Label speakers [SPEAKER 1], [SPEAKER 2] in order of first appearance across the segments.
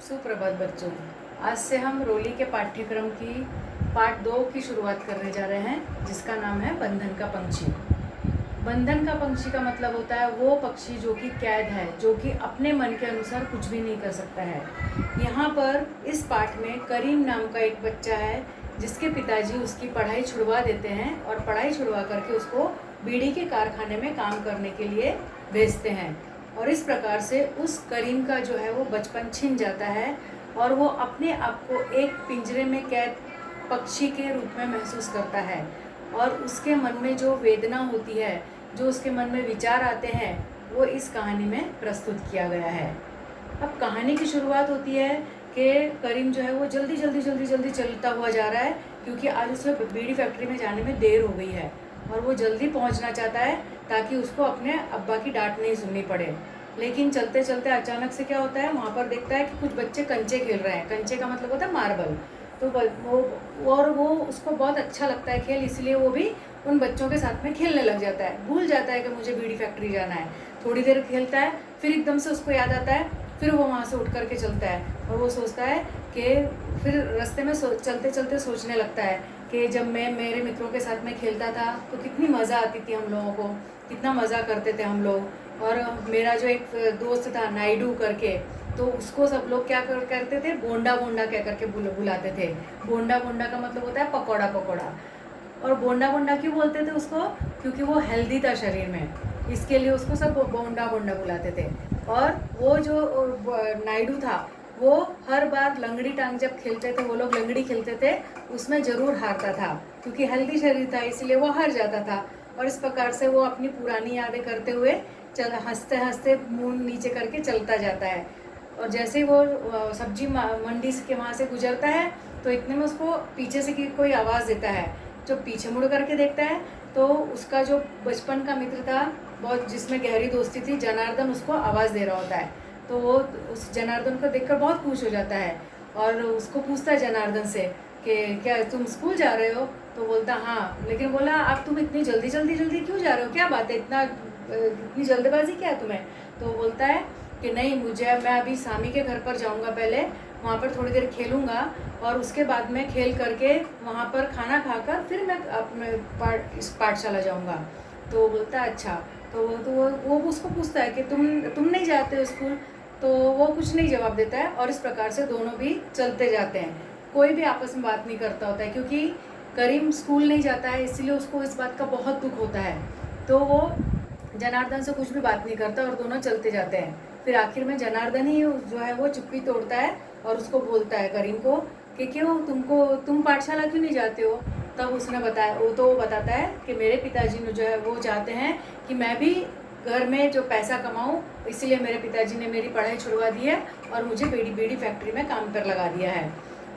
[SPEAKER 1] सुप्रभात बच्चों। आज से हम रोली के पाठ्यक्रम की पार्ट 2 की शुरुआत करने जा रहे हैं, जिसका नाम है बंधन का पंछी। बंधन का पंछी का मतलब होता है वो पक्षी जो कि कैद है, जो कि अपने मन के अनुसार कुछ भी नहीं कर सकता है। यहाँ पर इस पाठ में करीम नाम का एक बच्चा है, जिसके पिताजी उसकी पढ़ाई छुड़वा देते हैं और पढ़ाई छुड़वा करके उसको बीड़ी के कारखाने में काम करने के लिए भेजते हैं। और इस प्रकार से उस करीम का जो है वो बचपन छिन जाता है और वो अपने आप को एक पिंजरे में कैद पक्षी के रूप में महसूस करता है। और उसके मन में जो वेदना होती है, जो उसके मन में विचार आते हैं, वो इस कहानी में प्रस्तुत किया गया है। अब कहानी की शुरुआत होती है कि करीम जो है वो जल्दी चलता हुआ जा रहा है, क्योंकि आज उसे बीड़ी फैक्ट्री में जाने में देर हो गई है और वो जल्दी पहुंचना चाहता है ताकि उसको अपने अब्बा की डांट नहीं सुननी पड़े। लेकिन चलते चलते अचानक से क्या होता है, वहाँ पर देखता है कि कुछ बच्चे कंचे खेल रहे हैं। कंचे का मतलब होता है मार्बल। तो वो उसको बहुत अच्छा लगता है खेल, इसलिए वो भी उन बच्चों के साथ में खेलने लग जाता है। भूल जाता है कि मुझे बीड़ी फैक्ट्री जाना है। थोड़ी देर खेलता है, फिर एकदम से उसको याद आता है, फिर वो वहाँ से उठ करके चलता है और वो सोचता है कि फिर रास्ते में चलते चलते सोचने लगता है कि जब मैं मेरे मित्रों के साथ में खेलता था तो कितनी मज़ा आती थी हम लोगों को, कितना मज़ा करते थे हम लोग। और मेरा जो एक दोस्त था नायडू करके, तो उसको सब लोग क्या करते थे, बोंडा बोंडा कह करके बुलाते थे। बोंडा बोंडा का मतलब होता है पकौड़ा पकौड़ा। और बोंडा बोंडा क्यों बोलते थे उसको, क्योंकि वो हेल्दी था शरीर में, इसके लिए उसको सब बोंडा बोंडा बुलाते थे। और वो जो नायडू था, वो हर बार लंगड़ी टांग जब खेलते थे, वो लोग लंगड़ी खेलते थे, उसमें ज़रूर हारता था, क्योंकि हेल्दी शरीर था इसलिए वो हार जाता था। और इस प्रकार से वो अपनी पुरानी यादें करते हुए हंसते हंसते मुंह नीचे करके चलता जाता है। और जैसे ही वो सब्जी मंडी के वहाँ से गुजरता है, तो इतने में उसको पीछे से कोई आवाज़ देता है। जब पीछे मुड़ करके देखता है तो उसका जो बचपन का मित्र था, बहुत जिसमें गहरी दोस्ती थी, जनार्दन, उसको आवाज़ दे रहा होता है। तो वो उस जनार्दन को देखकर बहुत खुश हो जाता है और उसको पूछता है जनार्दन से कि क्या तुम स्कूल जा रहे हो। तो बोलता हाँ, लेकिन बोला आप तुम इतनी जल्दी क्यों जा रहे हो, क्या बात है, इतनी जल्दबाजी क्या है तुम्हें। तो बोलता है कि नहीं, मैं अभी सामी के घर पर जाऊंगा, पहले वहाँ पर थोड़ी देर खेलूँगा और उसके बाद में खेल करके वहाँ पर खाना खाकर फिर मैं अपने इस पाठशाला जाऊँगा। तो बोलता है अच्छा। तो वो उसको पूछता है कि तुम नहीं जाते हो स्कूल। तो वो कुछ नहीं जवाब देता है और इस प्रकार से दोनों भी चलते जाते हैं। कोई भी आपस में बात नहीं करता होता है, क्योंकि करीम स्कूल नहीं जाता है, इसलिए उसको इस बात का बहुत दुख होता है। तो वो जनार्दन से कुछ भी बात नहीं करता और दोनों चलते जाते हैं। फिर आखिर में जनार्दन ही जो है वो चुप्पी तोड़ता है और उसको बोलता है करीम को कि क्यों तुम पाठशाला क्यों नहीं जाते हो। तब उसने बताया, वो बताता है कि मेरे पिताजी ने जो है वो चाहते हैं कि मैं भी घर में जो पैसा कमाऊं, इसलिए मेरे पिताजी ने मेरी पढ़ाई छुड़वा दी है और मुझे बीड़ी फैक्ट्री में काम पर लगा दिया है।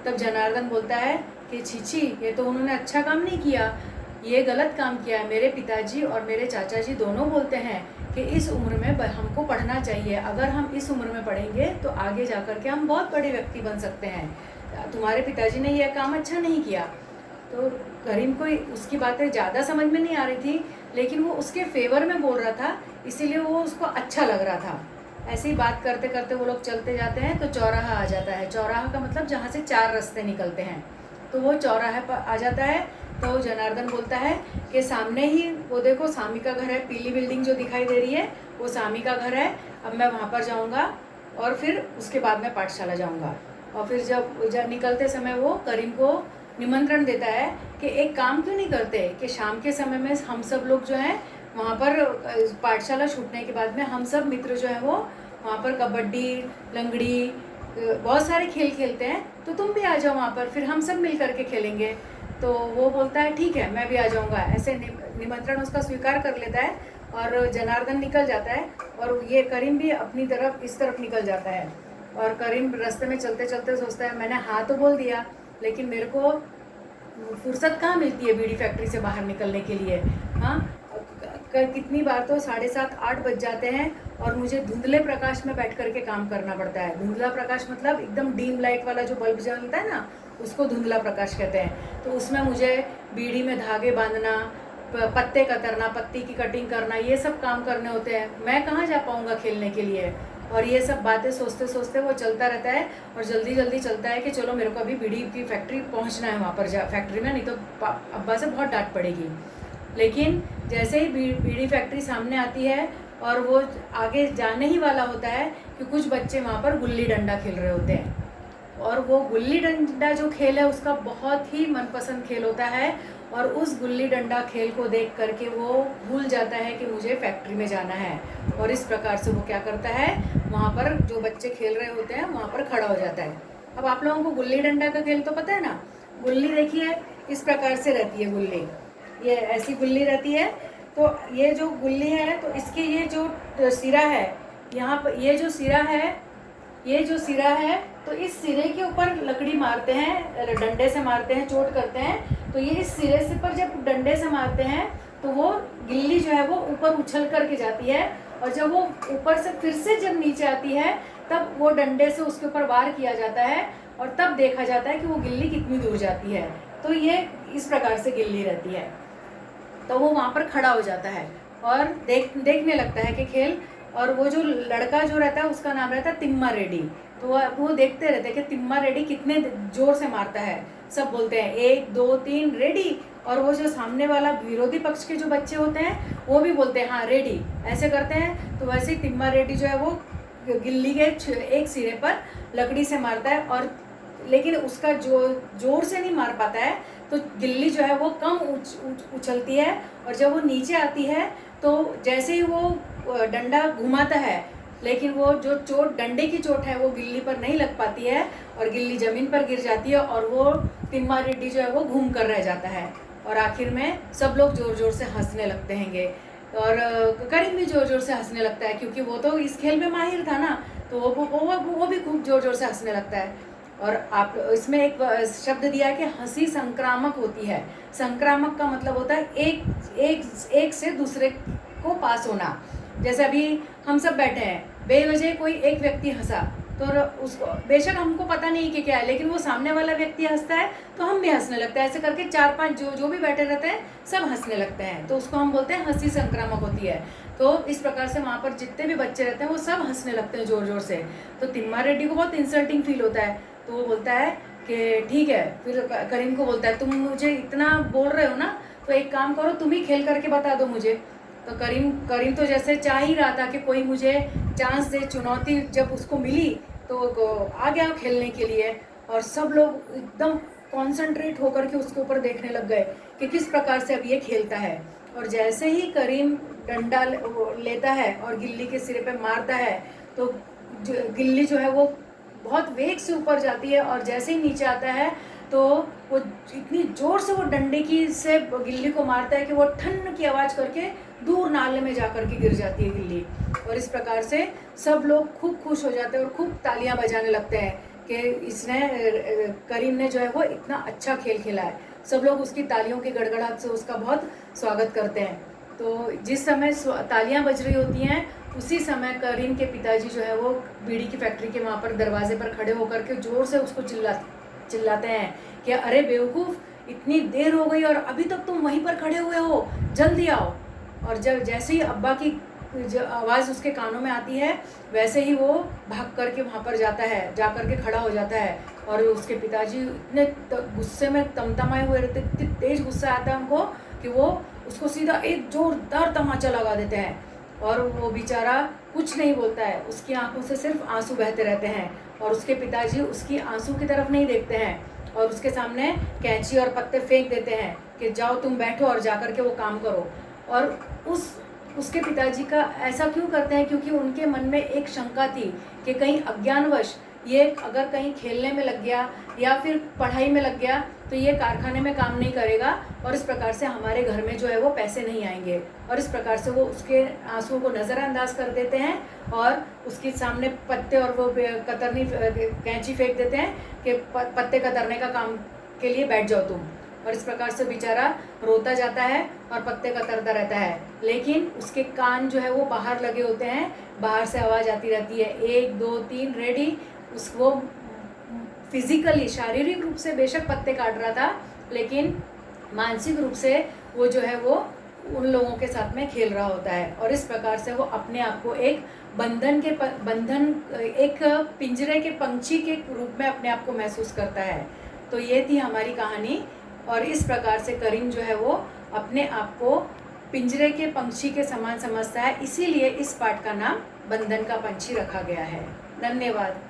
[SPEAKER 1] तब जनार्दन बोलता है कि छीछी, ये तो उन्होंने अच्छा काम नहीं किया, ये गलत काम किया है। मेरे पिताजी और मेरे चाचा जी दोनों बोलते हैं कि इस उम्र में हमको पढ़ना चाहिए, अगर हम इस उम्र में पढ़ेंगे तो आगे जा कर के हम बहुत बड़े व्यक्ति बन सकते हैं। तुम्हारे पिताजी ने यह काम अच्छा नहीं किया। तो करीम को उसकी बातें ज़्यादा समझ में नहीं आ रही थी, लेकिन वो उसके फेवर में बोल रहा था, इसीलिए वो उसको अच्छा लग रहा था। ऐसे ही बात करते करते वो लोग चलते जाते हैं तो चौराहा आ जाता है। चौराहा का मतलब जहाँ से 4 रास्ते निकलते हैं। तो वो चौराहे पर आ जाता है। तो जनार्दन बोलता है कि सामने ही वो देखो सामी का घर है, पीली बिल्डिंग जो दिखाई दे रही है वो सामी का घर है। अब मैं वहाँ पर जाऊँगा और फिर उसके बाद मैं पाठशाला जाऊँगा। और फिर जब निकलते समय वो करीम को निमंत्रण देता है कि एक काम क्यों नहीं करते कि शाम के समय में हम सब लोग जो है वहाँ पर पाठशाला छूटने के बाद में हम सब मित्र जो है वो वहाँ पर कबड्डी, लंगड़ी, बहुत सारे खेल खेलते हैं, तो तुम भी आ जाओ वहाँ पर, फिर हम सब मिल करके खेलेंगे। तो वो बोलता है ठीक है, मैं भी आ जाऊँगा। ऐसे निमंत्रण उसका स्वीकार कर लेता है और जनार्दन निकल जाता है और ये करीम भी अपनी तरफ इस तरफ निकल जाता है। और करीम रास्ते में चलते चलते सोचता है मैंने हाँ तो बोल दिया, लेकिन मेरे को फुर्सत कहाँ मिलती है बीड़ी फैक्ट्री से बाहर निकलने के लिए। हाँ, कितनी बार तो 7:30-8 बज जाते हैं और मुझे धुंधले प्रकाश में बैठ करके काम करना पड़ता है। धुंधला प्रकाश मतलब एकदम डीम लाइट वाला जो बल्ब जलता है ना, उसको धुंधला प्रकाश कहते हैं। तो उसमें मुझे बीड़ी में धागे बांधना, पत्ते कतरना, पत्ती की कटिंग करना, ये सब काम करने होते हैं। मैं कहाँ जा पाऊँगा खेलने के लिए। और ये सब बातें सोचते सोचते वो चलता रहता है और जल्दी जल्दी चलता है कि चलो मेरे को अभी बीड़ी की फैक्ट्री पहुंचना है, वहाँ पर फैक्ट्री में, नहीं तो अब्बा से बहुत डांट पड़ेगी। लेकिन जैसे ही बीड़ी फैक्ट्री सामने आती है और वो आगे जाने ही वाला होता है कि कुछ बच्चे वहाँ पर गुल्ली डंडा खेल रहे होते हैं, और वो गुल्ली डंडा जो खेल है उसका बहुत ही मनपसंद खेल होता है, और उस गुल्ली डंडा खेल को देख करके वो भूल जाता है कि मुझे फैक्ट्री में जाना है, और इस प्रकार से वो क्या करता है, वहाँ पर जो बच्चे खेल रहे होते हैं वहाँ पर खड़ा हो जाता है। अब आप लोगों को गुल्ली डंडा का खेल तो पता है ना। गुल्ली देखिए इस प्रकार से रहती है गुल्ली, ये ऐसी गुल्ली रहती है। तो ये जो गुल्ली है तो इसके ये जो सिरा है, यहाँ पर ये जो सिरा है, ये जो सिरा है तो इस सिरे के ऊपर लकड़ी मारते हैं, डंडे से मारते हैं, चोट करते हैं। तो ये इस सिरे से पर जब डंडे से मारते हैं तो वो गिल्ली जो है वो ऊपर उछल करके जाती है, और जब वो ऊपर से फिर से जब नीचे आती है तब वो डंडे से उसके ऊपर वार किया जाता है, और तब देखा जाता है कि वो गिल्ली कितनी दूर जाती है। तो ये इस प्रकार से गिल्ली रहती है। तो वो वहाँ पर खड़ा हो जाता है और देखने लगता है कि खेल, और वो जो लड़का जो रहता है उसका नाम रहता है तिम्मा रेड्डी। तो वो देखते रहते हैं कि तिम्मा रेड्डी कितने जोर से मारता है। सब बोलते हैं 1 2 3 रेडी, और वो जो सामने वाला विरोधी पक्ष के जो बच्चे होते हैं वो भी बोलते हैं हाँ रेडी, ऐसे करते हैं। तो वैसे ही तिम्मा रेड्डी जो है वो गिल्ली के एक सिरे पर लकड़ी से मारता है, और लेकिन उसका जो जोर से नहीं मार पाता है, तो गिल्ली जो है वो कम उछलती है, और जब वो नीचे आती है तो जैसे ही वो डंडा घुमाता है, लेकिन वो जो चोट, डंडे की चोट है वो गिल्ली पर नहीं लग पाती है, और गिल्ली ज़मीन पर गिर जाती है, और वो तिम्मा रेड्डी जो है वो घूम कर रह जाता है। और आखिर में सब लोग ज़ोर ज़ोर से हंसने लगते हैंगे, और करीम भी ज़ोर ज़ोर से हंसने लगता है, क्योंकि वो तो इस खेल में माहिर था ना, तो वो भी खूब ज़ोर ज़ोर से हंसने लगता है। और आप इसमें एक शब्द दिया है कि हंसी संक्रामक होती है। संक्रामक का मतलब होता है एक से दूसरे को पास होना। जैसे अभी हम सब बैठे हैं, बेवजह कोई एक व्यक्ति हंसा तो उसको बेशक हमको पता नहीं कि क्या है, लेकिन वो सामने वाला व्यक्ति हंसता है तो हम भी हंसने लगते हैं। ऐसे करके 4-5 जो भी बैठे रहते हैं सब हंसने लगते हैं, तो उसको हम बोलते हैं हंसी संक्रामक होती है। तो इस प्रकार से वहाँ पर जितने भी बच्चे रहते हैं वो सब हंसने लगते हैं ज़ोर ज़ोर से। तो तिम्मा रेड्डी को बहुत इंसल्टिंग फील होता है, तो वो बोलता है कि ठीक है, फिर करीम को बोलता है तुम मुझे इतना बोल रहे हो ना, तो एक काम करो तुम ही खेल करके बता दो मुझे। तो करीम तो जैसे चाह ही रहा था कि कोई मुझे चांस दे, चुनौती जब उसको मिली तो आ गया खेलने के लिए, और सब लोग एकदम कॉन्सेंट्रेट होकर के उसके ऊपर देखने लग गए कि किस प्रकार से अब ये खेलता है। और जैसे ही करीम डंडा लेता है और गिल्ली के सिरे पे मारता है, तो गिल्ली जो है वो बहुत वेग से ऊपर जाती है, और जैसे ही नीचे आता है तो वो इतनी ज़ोर से वो डंडे की से गिल्ली को मारता है कि वो ठन की आवाज़ करके दूर नाले में जा कर के गिर जाती है गिल्ली। और इस प्रकार से सब लोग खूब खुश हो जाते हैं और खूब तालियां बजाने लगते हैं कि इसने करीम ने जो है वो इतना अच्छा खेल खेला है। सब लोग उसकी तालियों की गड़गड़ाहट से उसका बहुत स्वागत करते हैं। तो जिस समय तालियां बज रही होती हैं उसी समय करीम के पिताजी जो है वो बीड़ी की फैक्ट्री के वहाँ पर दरवाजे पर खड़े होकर के ज़ोर से उसको चिल्लाते हैं कि अरे बेवकूफ़, इतनी देर हो गई और अभी तक तुम वहीं पर खड़े हुए हो, जल्दी आओ। और जब जैसे ही अब्बा की आवाज़ उसके कानों में आती है वैसे ही वो भाग करके वहाँ पर जाता है, जा कर के खड़ा हो जाता है। और उसके पिताजी इतने गुस्से में तमतमाए हुए रहते, इतनी तेज़ गुस्सा आता है उनको कि वो उसको सीधा एक जोरदार तमाचा लगा देते हैं, और वो बेचारा कुछ नहीं बोलता है, उसकी आंखों से सिर्फ आंसू बहते रहते हैं। और उसके पिताजी उसकी आंसू की तरफ नहीं देखते हैं और उसके सामने कैंची और पत्ते फेंक देते हैं कि जाओ तुम बैठो और जा कर के वो काम करो। और उसके पिताजी का ऐसा क्यों करते हैं, क्योंकि उनके मन में एक शंका थी कि कहीं अज्ञानवश ये अगर कहीं खेलने में लग गया या फिर पढ़ाई में लग गया तो ये कारखाने में काम नहीं करेगा, और इस प्रकार से हमारे घर में जो है वो पैसे नहीं आएंगे। और इस प्रकार से वो उसके आंसुओं को नज़रअंदाज कर देते हैं और उसके सामने पत्ते और वो कतरनी कैंची फेंक देते हैं कि पत्ते कतरने का काम के लिए बैठ जाओ तुम। और इस प्रकार से बेचारा रोता जाता है और पत्ते कतरता रहता है, लेकिन उसके कान जो है वो बाहर लगे होते हैं, बाहर से आवाज़ आती रहती है 1 2 3 रेडी। उसको फिजिकली शारीरिक रूप से बेशक पत्ते काट रहा था, लेकिन मानसिक रूप से वो जो है वो उन लोगों के साथ में खेल रहा होता है और इस प्रकार से वो अपने आप को एक एक पिंजरे के पंछी के रूप में अपने आप को महसूस करता है। तो ये थी हमारी कहानी और इस प्रकार से करीम जो है वो अपने आप को पिंजरे के पंछी के समान समझता है, इसीलिए इस पाठ का नाम बंधन का पंछी रखा गया है। धन्यवाद।